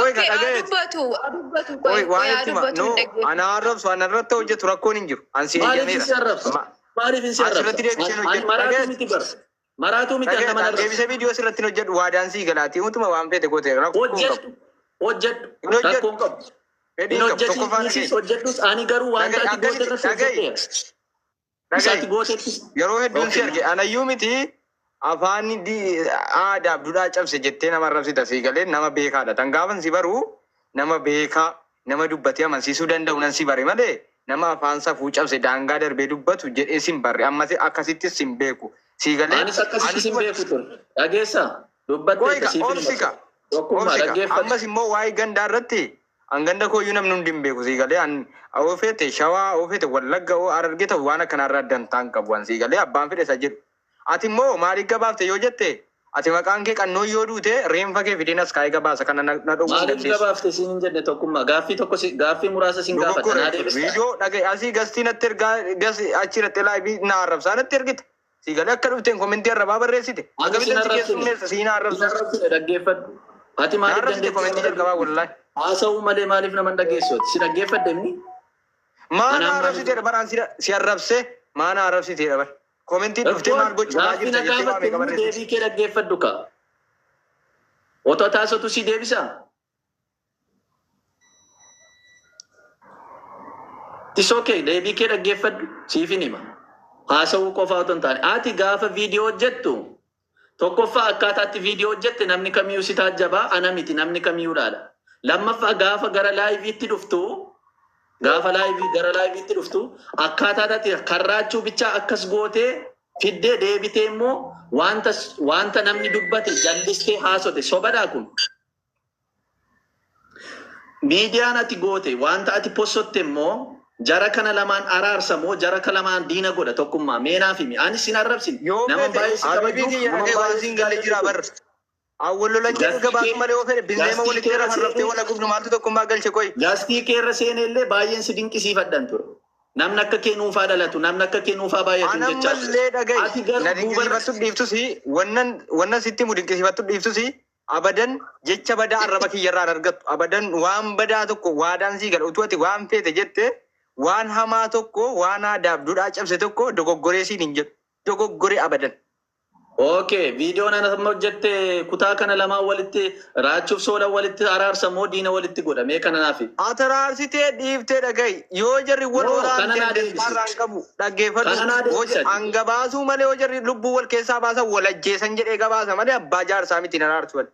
Koy ka dhagaye. Koy waan itti ma no ana arrabsu ana irratti hojjetu rakkoon hin jiru. Ansi eegameera. Maaliif hin si arrabsu? Maraatu miti bar. Maraatu miti nama arrabsu. Deebisee viidiyoo sirratti hojjedhu waadaan sii galaatii utuma waan feete goote hojjedhu. Rakkoon qabu. Inni hojjedhus ani garuu waan taati goote irratti hojjedhe. Yeroo hedduun si arge anayyuu miti afaan aadaaf duudhaa cabse jettee nama arrabsita sii galee nama beekaadha. Tan gaafan si baruu nama beekaa nama dubbatee amansiisuu danda'u nan si bare malee nama afaan safuu cabse daangaa darbee dubbatu jedhee sin barre ammas akkasittis sin beeku. Sii galee anis akkasitti sin beeku ture. Dhageessaa dubbattee obsika. Ammas immoo waa'ee gandaa irratti anganda koyyuu namni hundi hin beeku sii galee an oofete shawaa oofete wallagga oo arargeta waan akkanarraa dantaan qabu waan sii galee abbaan fedhe isa jedhu. Ati immoo maaliif gabaafte yoo jette ati maqaan kee qannoo yoo duute reenfa kee fideen as kaa'ee gabaasa kana na dhowwuu dandeessu. Maaliif gabaafte siin hin jenne tokkummaa gaaffii muraasa siin gaafata. Viidiyoo dhagaye asii gastii natti ergaa achi irratti laayivii na arrabsaa natti ergite. Sii galee akka dhufteen komentii arrabaa barreessite. Akka bitansi keessummeessa siin arrabsu. Dhaggeeffadhu. Ati maaliif dandeettii? Haasa'uu malee maaliif nama dhaggeessuuti? Si dhaggeeffadde inni? Maana arrabsiteedha baraan si arrabsee maana arrabsiteedha bara. Komentii dhuftee maal gochuu maa jirta jettee waamee qabarreessite. Deebii kee dhaggeeffadhu ka. Otoo taasatu si deebisaa? It's okay. Deebii kee dhaggeeffadhu siif hin hima. Haasa'uu qofaa otoo hin taane. Ati gaafa viidiyoo hojjettu tokkoffaa akkaataatti viidiyoo hojjette namni kamiyyuu si taajjabaa ana miti namni kamiyyuudhaadha. Lammaffaa gaafa gara laayiviitti dhuftu akkaataatti karraachuu bichaa akkas gootee fiddee deebitee immoo wanta namni dubbate jallistee haasote sobadhaa kun. Miidiyaan ati goote wanta ati postotte immoo jara kana lamaan araarsamoo jara kana lamaan diina godha tokkummaa meenaaf himi anis sin arrabsin nama baay'ee si kabajuu awwallo lachuu gabaatu malee ofee bineema walitti irra harraftee wala gubnu maaltu tokkummaa galche koy gaastii keerra seenellee baay'een si dinqisiifadhan ture namni akka kee nuufaa dhalatu namni akka kee nuufaa baay'atu jecha anallee dhagaye na dinqisiifattu dhiiftusi wannan sitti mu dinqisiifattu dhiiftusi abadan jecha badaa arraba kiyyarraa argattu abadan waan badaa tokko waadaan sii gala utuu ati waan feete jette waan hamaa tokko waan aadaaf duudhaa cabse tokko dogoggoree siin hin jedhu dogoggoree abadan. Okay, video na hojjette kutaa kana lamaan walitti raachuuf soola walitti araarsamoo diina walitti godhame kana naafi. Ataraarsitee dhiiftee dhagaye yoo jarri warraan deemsarraan qabu dhaggeeffadhu hanga baasuu malee yoo jarri lubbuu wal keessaa baasan wal ajjeesan jedhee gabaasa malee abbaa jaarsaa miti araarsu.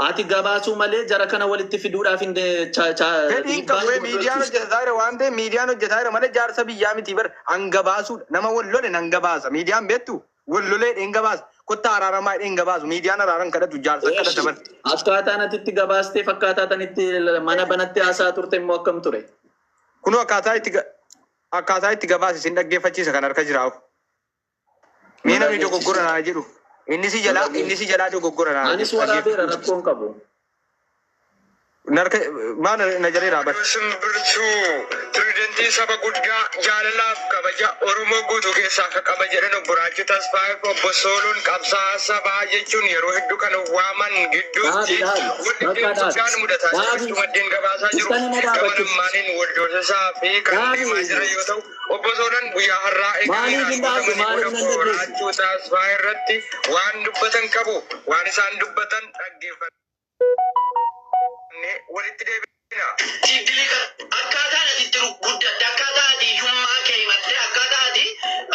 Ati gabaasuu malee jara kana walitti fiduudhaaf hin fedhiin qabu miidiyaan hojjetaa jira waan ta'eef miidiyaan hojjetaa jira malee jaarsa biyyaa miti bar hanga baasuu nama wal lole hanga baasa miidiyaan beektu. Wallolee dhenga baas kotta araaramaa dhenga baasu miidiyaan araaran kadhatu jaarsa kadhata bar. Akkaataan atitti gabaastee fakkaataan itti mana banatti haasaa turte immoo akkam ture? Kunoo akkaataa itti gabaase sin dhaggeeffachiisa kan harka jiraa'u. Mee namni dogoggora naa jedhu inni si jalaa dogoggora naa. Anis waraabeera rakkoon qabu. Narka maana na jaree raabat. Simbirtuu pirezidantii saba guddaa jaalalaaf kabaja Oromoo guutuu keessaa akka qaba jedhan obbo Raajuu Tasfaayee obbo Sooluun qabsaa sabaa jechuun yeroo hedduu kan waaman gidduutti wanti guddaan mudataa jiru maddeen gabaasaa jiru gabalammaaniin waldoota isaa fi kan deemaa jira yoo ta'u obbo Sooluun guyyaa har'aa eegalee obbo Raajuu Tasfaayee irratti waan dubbatan qabu waan isaan dubbatan dhaggeeffatu. Walitti deebina. Siddili akkaataan ati jiru guddaa akkaataa ati hiyyummaa kee himattee akkaataa ati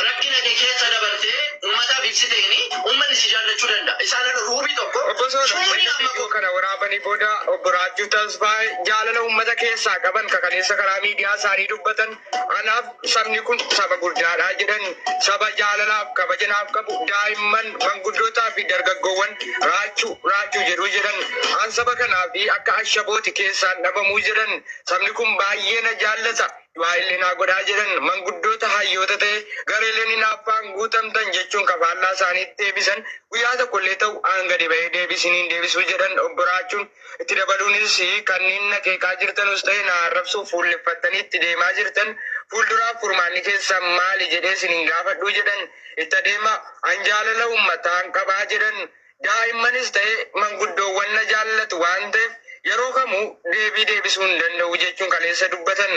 rakkina kee keessa dabartee uummataaf ibsiteeni uummanni si jaallachuu danda'a. Isaan ruubii tokko. Obbo Sooluun kana waraabanii booda obbo Raajuu Tasfaayee jaalala uummata keessaa qaban kakaneessa karaa miidiyaa isaanii dubbatan anaaf sabni kun saba guddaadha jedhan saba jaalalaaf kabajanaaf qabu daa'imman manguddootaa fi dargaggoowwan raachuu jedhu jedhan an saba kanaa fi akka ashabooti keessaan dhabamuu jedhan sabni kun baay'ee na jaallata waa'illee naa godhaa jedhan manguddoota hayyoota ta'e gareeleen hinaaffaan guutamtan jechuun kafaallaa isaaniitti deebisan guyyaa tokkollee ta'u hanga dhibee deebisiniin deebisuu jedhan obbo Raachuun itti dabaluunis kanneen nakeekaa jirtanus ta'e na arrabsuuf fuulleffattanii itti deemaa jirtan fuulduraaf furmaanni keessan maali jedhee isiniin gaafadhuu jedhan itti adeema an jaalala uummataan qabaa jedhan daa'immanis ta'e manguddoowwan na jaallatu waan ta'eef yeroo kamuu deebii deebisuu hin danda'u jechuun kaleessa dubbatan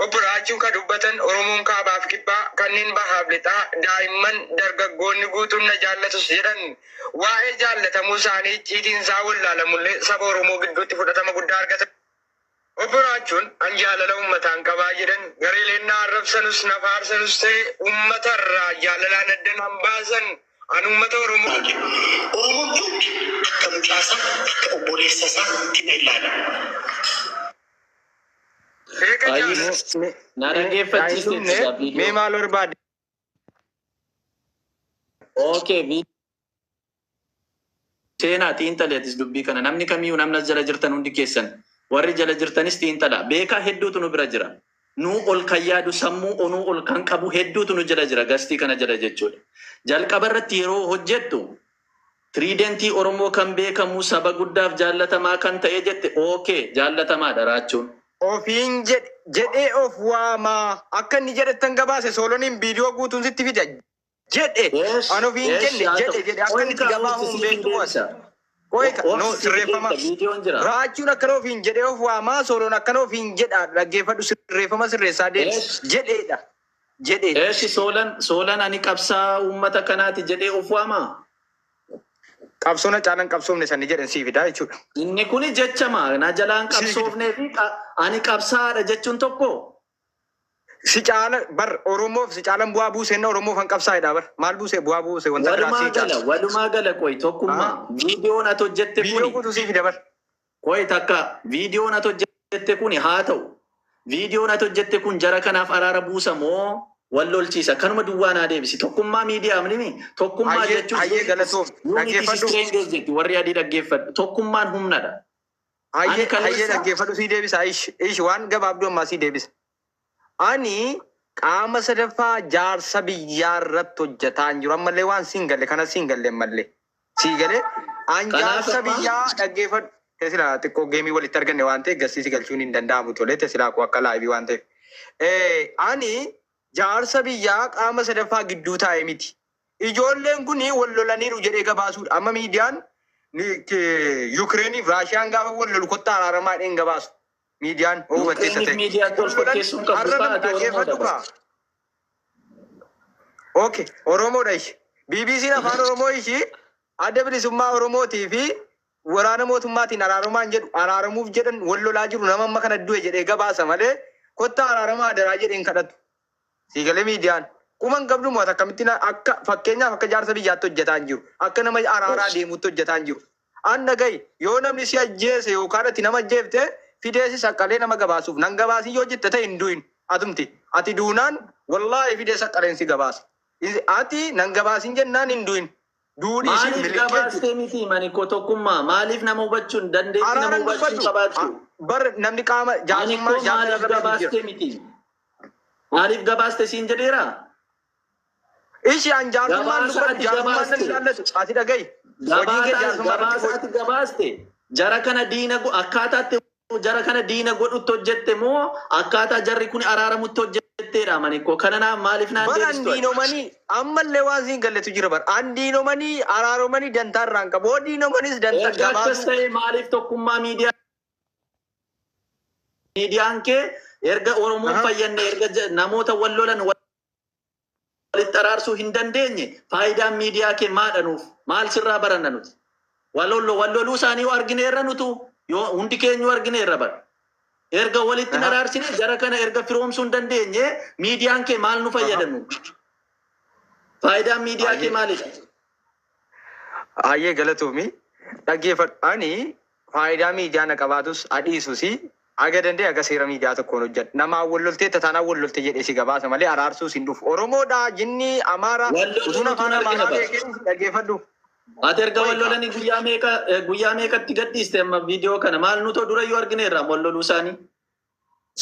obbiraachuun kan dubbatan Oromoon kaabaaf kibbaa kanneen bahaaf lixaa daa'imman dargaggoonni guutuun na jaallatus jedhan waa'ee jaallatamuu isaanii icciitiin isaa wallaalamullee saba Oromoo gidduutti fudhatama guddaa argatan. Obbiraachuun an jaalala uummataan qabaa jedhan gareeleen na arrabsanus na faarsanus ta'e uummatarraa jaalalaan addan hambaasan an uummata Oromoo. Oromoon hundi akka mucaasaa akka obboleessa isaatti na ilaala. Na dhaggeeffachiiste mee maal barbaade? Okay, seenaa xiinxaleetis dubbii kana namni kamiyyuu namni jala jirtan hundi keessan warri jala jirtanis xiinxala beekaa hedduutu nu bira jira. Nu ol kan yaadu sammuu onuu ol kan qabu hedduutu nu jala jira gastii kana jala jechuudha. Jalqaba irratti yeroo hojjettu tiriidentii Oromoo kan beekamu saba guddaaf jaallatamaa kan ta'e jette okay jaallatamaadha raachuun. Ofiin jedhee of waamaa akka inni jedhettan gabaase Soloniin viidiyoo guutuun sitti fida jedhe an ofiin jedhe akka inni gabaahuun beektu wasa. Koika no sirreeffama raachuun akkana ofiin jedhee of waamaa Solon akkana ofiin jedha dhaggeeffadhu sirreeffama sirreessaa deemis jedheedha. Eeshi Solan ani qabsaa uummata kanaati jedhee of waamaa. Qabsoona caalan qabsoofne sani jedhan sii fidaa jechuudha. Inni kuni jechama na jalaan qabsoofnee fi ani qabsaadha jechuun tokko. Si caala bar Oromoof si caalan bu'aa buuseen Oromoof han qabsaa'edha bar maal buusee bu'aa buusee wanta biraa si caala. Walumaa gala qoy tokkummaa viidiyoon ati hojjette kuni. Viidiyoo guutuu sii fida bar. Qoy takka viidiyoon ati hojjette kuni haa ta'u. Viidiyoon ati hojjette kun jara kanaaf araara buusa moo wallolchiisa kanuma duwwaa naa deebisi tokkummaa miidiyaa mini tokkummaa jechuun hayyee galatoof dhaggeeffadhu warri adii dhaggeeffadhu tokkummaan humnadha. Hayyee dhaggeeffadhu sii deebisa ish waan gabaabduu ammaa sii deebisa. Ani qaama sadaffaa jaarsa biyyaa irratti hojjetaa jiru ammallee waan siin galle kana siin galle ammallee sii galee an jaarsa biyyaa dhaggeeffadhu. Tesila xiqqoo geemii walitti arganne waan ta'eef gassiisi galchuun hin danda'amu tolee tesilaa koo akka laayivii waan ta'eef. Ani jaarsa biyyaa qaama sadaffaa gidduu taa'e miti. Ijoolleen kun wal lolaniiru jedhee gabaasuudha. Amma miidiyaan Yukireeniif Raashiyaan gaafa wal lolu kottaa araaramaa dheen gabaasu. Miidiyaan hubateessa ta'e. Okay, Oromoodha ishi. BBC'n afaan Oromoo ishi adda bilisummaa Oromootii fi waraana mootummaatiin araaramaan jedhu araaramuuf jedhan wal lolaa jiru nama amma kana du'e jedhee gabaasa malee kottaa araaramaa adaraa jedheen kadhatu. Siigalee miidiyaan kuman qabdu moo akkamittiin akka fakkeenyaaf akka jaarsa biyyaatti hojjetaa jiru akka nama araaraa deemuutti hojjetaa jiru. Anna gahi yoo namni si ajjeese yookaan ati nama ajjeefte fideesi saqqalee nama gabaasuuf nan gabaasii yoo jette ta'e hin du'in atumti ati duunaan wallaahi fidee saqqaleen si gabaasa. Ati nan gabaasiin jennaan hin du'in. Maaliif gabaastee miti maniko tokkummaa maaliif nama hubachuun dandeetti nama hubachuun qabaachuu. Bar namni qaama jaarsummaa maaliif gabaastee miti. Maaliif gabaaste siin jedheera? Ishi an jaarsummaan dubbatu ati dhagahi. Gabaasaati gabaaste jara kana diina akkaataatti jara kana diina godhutti hojjette moo akkaataa jarri kun araaramutti hojjetteedha maniko kananaaf maaliif naan deebistu? Bar diinomanii ammallee waan siin galletu jira bar an diinomanii araaromanii dantaarraan qabu diinomanis dantaa gabaasu. Ta'e maaliif tokkummaa miidiyaan kee erga Oromoon fayyanne erga namoota wal lolan walitti araarsuu hin dandeenye faayidaan miidiyaa kee maadhanuuf maal sirraa baranna nuti walloluu isaanii argineerra nutu yoo hundi keenyu argineerra bara erga walitti araarsine jara kana erga firoomsuu hin dandeenye miidiyaan kee maal nu fayyadanu faayidaan miidiyaa kee maalidha? Hayyee galatoomi dhaggeeffadhu ani faayidaa miidiyaan qabaatus adhiisusi. Aga dandee aga seera miidiyaa tokkoon hojjedha. Nama walloltee tatanaa wallolte jedhee si gabaasa malee araarsuu sin dhufu. Oromoodha jinni Amaara utuun afaan Amaaraa beekee dhaggeeffadhu. Ati erga wallolanii guyyaa meeqatti gadhiiste amma viidiyoo kana maal nu ta'u durayyuu argineerra walloluu isaanii.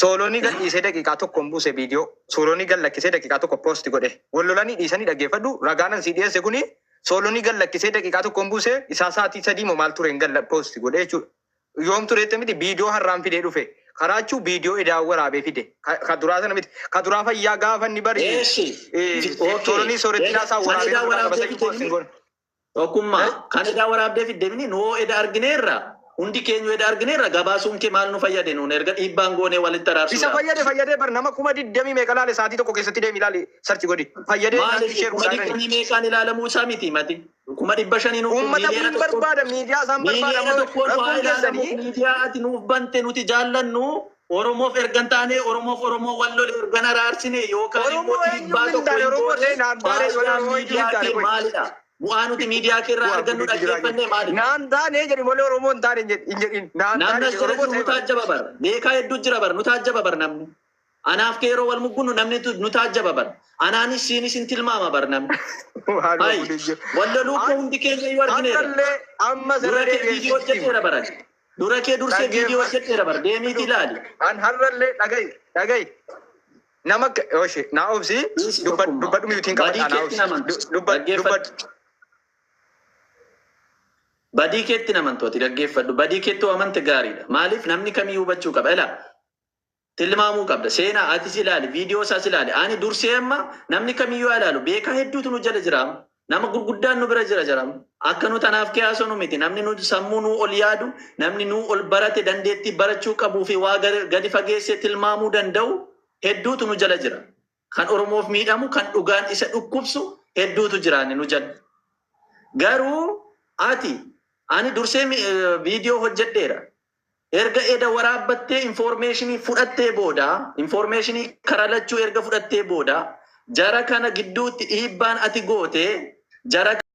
Solonii gadhiisee daqiiqaa tokkoon buuse viidiyoo. Solonii gallakkisee daqiiqaa tokko poosti godhe. Wallolanii dhiisanii dhaggeeffadhu. Ragaanan si dhiyeesse kuni Solonii gallakkisee daqiiqaa tokkoon buuse isaa sa'aatii sadii moo maal tureen galla poosti godhe jechuudha. Yoom tureette miti viidiyoo har'aan fidee dhufe karaachuu viidiyoo edaa waraabee fide kaduraa sana miti kaduraa fayyaa gaafa inni bari Solonii soorettinaa isaa waraabee tokkummaa kan edaa waraabdee fidde mini noo eda argineerra hundi keenya wada argineerra gabaasuun kee maal nu fayyade nuun erga dhiibbaan goonee walitti araarsuudha. Isa fayyade bar nama kuma diddamii meeqa laale sa'aatii tokko keessatti deemi ilaali sarchi godhi. Fayyadee kuma diddamii meeqaan ilaalamuu isaa miti mati. Kuma 500 nuuf uummata kun barbaada miidiyaa isaan barbaada. Miidiyaa tokkoon waa ilaalamu miidiyaa ati nuuf bante nuti jaallannu Oromoof ergan taane Oromoo wallole ergan araarsine yookaan immoo dhiibbaa tokko hin goone maalidha? Bu'aa nuti miidiyaa keerraa argannu dhaggeeffannee maali? Naan taane jedhi malee Oromoo hin taane hin jedhin. Namni nu taajjaba bara. Beekaa hedduu jira bara. Nu taajjaba bara namni. Anaaf kee yeroo wal muggunnu namni nu taajjaba bara. Anaanis siinis hin tilmaama bara namni. Walloluu koo hundi keenya yoo argineera. Dura kee viidiyoo hojjetteera bara. Dura kee dursee viidiyoo hojjetteera bara. Deemiiti ilaali. An har'allee dhagayi. Nama ooshe naa obsi dubbadhu miyuutiin qabadha. Badii keetti namantooti dhaggeeffadhu. Badii keettoo amante gaariidha. Maaliif namni kamiyyuu hubachuu qaba. Ilaa tilmaamuu qabda. Seenaa atis ilaali, viidiyoo isaas ilaali. Ani dursee amma namni kamiyyuu ilaalu beekaa hedduutu nu jala jiraam. Nama gurguddaan nu bira jiraam. Akka nu tanaaf kiyaasoo nu miti. Namni nu sammuu nu ol yaadu, namni nu ol barate dandeettii barachuu qabuu fi waa gadi fageessee tilmaamuu danda'u hedduutu nu jala jira. Kan Oromoof miidhamu, kan dhugaan isa dhukkubsu hedduutu jiraanne nu jala. Garuu ani dursee viidiyoo hojjedheera. Erga eda waraabbattee informationii fudhattee booda, informationii karalachuu erga fudhattee booda, jara kana gidduutti dhiibbaan ati goote, jara